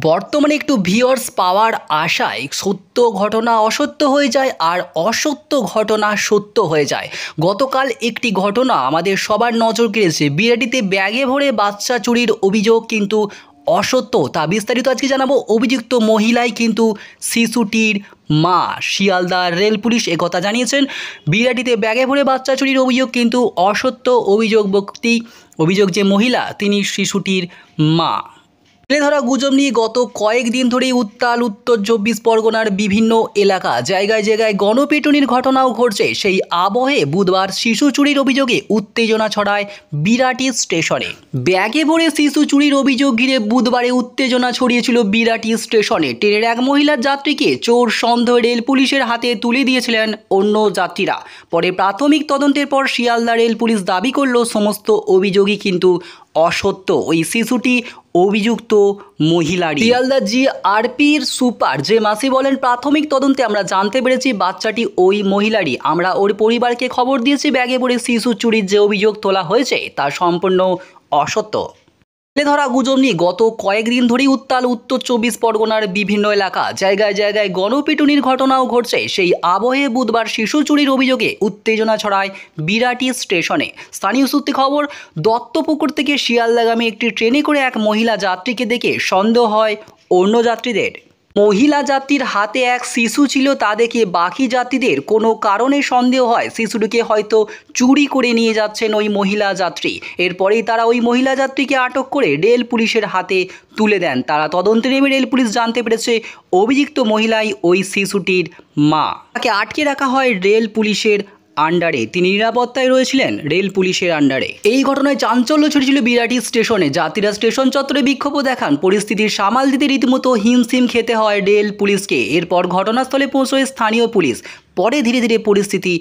বর্তমানে একটু ভিউয়ার্স পাওয়ার আশায় সত্য ঘটনা অসত্য হয়ে যায় আর অসত্য ঘটনা সত্য হয়ে যায়। গতকাল একটি ঘটনা আমাদের সবার নজর কেড়েছে। বিরাটিতে ব্যাগে ভরে বাচ্চা চুরির অভিযোগ কিন্তু অসত্য, তা বিস্তারিত আজকে জানাবো। অভিযুক্ত মহিলাই কিন্তু শিশুটির মা। শিয়ালদা রেল পুলিশ একথা জানিয়েছেন। বিরাটিতে ব্যাগে ভরে বাচ্চা চুরির অভিযোগ কিন্তু অসত্য। অভিযোগ যে মহিলা তিনি শিশুটির মা। তুলে ধরা গুজব নিয়ে গত কয়েকদিন ধরেই উত্তাল উত্তর চব্বিশ পরগনার বিভিন্ন এলাকা, জায়গায় জায়গায় গণপিটুনির ঘটনাও ঘটছে। সেই আবহে বুধবার শিশু চুরির অভিযোগে উত্তেজনা ছড়ায় বিরাটি স্টেশনে। ব্যাগে ভরে শিশু চুরির অভিযোগ ঘিরে বুধবারে উত্তেজনা ছড়িয়েছিল বিরাটি স্টেশনে। ট্রেনের এক মহিলার যাত্রীকে চোর সন্দেহে রেল পুলিশের হাতে তুলে দিয়েছিলেন অন্য যাত্রীরা। পরে প্রাথমিক তদন্তের পর শিয়ালদা রেল পুলিশ দাবি করল সমস্ত অভিযোগই কিন্তু অসত্য। ওই শিশুটি অভিযুক্ত মহিলারই। শিয়ালদা জিআরপির সুপার যে মাসি বলেন, প্রাথমিক তদন্তে আমরা জানতে পেরেছি বাচ্চাটি ওই মহিলারই। আমরা ওর পরিবারকে খবর দিয়েছি। ব্যাগে পড়ে শিশু চুরির যে অভিযোগ তোলা হয়েছে তা সম্পূর্ণ অসত্য। তুলে ধরা গুজব নিয়ে গত কয়েকদিন ধরেই উত্তাল উত্তর চব্বিশ পরগনার বিভিন্ন এলাকা, জায়গায় জায়গায় গণপিটুনির ঘটনাও ঘটছে। সেই আবহে বুধবার শিশু চুরির অভিযোগে উত্তেজনা ছড়ায় বিরাটি স্টেশনে। স্থানীয় সূত্রে খবর, দত্তপুকুর থেকে শিয়ালদাগামী একটি ট্রেনে করে এক মহিলা যাত্রীকে দেখে সন্দেহ হয় অন্য যাত্রীদের। মহিলা যাত্রীর হাতে এক শিশু ছিল, তা দেখে বাকি যাত্রীদের কোনো কারণে সন্দেহ হয় শিশুটিকে হয়তো চুরি করে নিয়ে যাচ্ছেন ওই মহিলা যাত্রী। এরপরেই তারা ওই মহিলা যাত্রীকে আটক করে রেল পুলিশের হাতে তুলে দেন। তারা তদন্তে নেমে রেল পুলিশ জানতে পেরেছে অভিযুক্ত মহিলাই ওই শিশুটির মা। তাকে আটকে রাখা হয় রেল পুলিশের আন্ডারে। তিনি নিরাপত্তায় রয়েছিলেন রেল পুলিশের আন্ডারে। এই ঘটনায় চাঞ্চল্য ছড়িয়েছিল বিরাটি স্টেশনে। যাত্রীরা স্টেশন চত্বরে বিক্ষোভ দেখান। পরিস্থিতির সামাল দিতে রীতিমতো হিমশিম খেতে হয় রেল পুলিশকে। এরপর ঘটনাস্থলে পৌঁছয় স্থানীয় পুলিশ। পরে ধীরে ধীরে পরিস্থিতি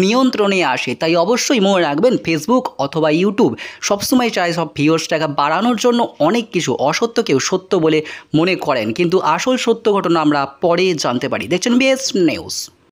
নিয়ন্ত্রণে আসে। তাই অবশ্যই মনে রাখবেন, ফেসবুক অথবা ইউটিউব সবসময় চায় সব ভিউয়ার্সটাকে বাড়ানোর জন্য অনেক কিছু অসত্যকেও সত্য বলে মনে করেন, কিন্তু আসল সত্য ঘটনা আমরা পরে জানতে পারি। দেখছেন বিএস নিউজ।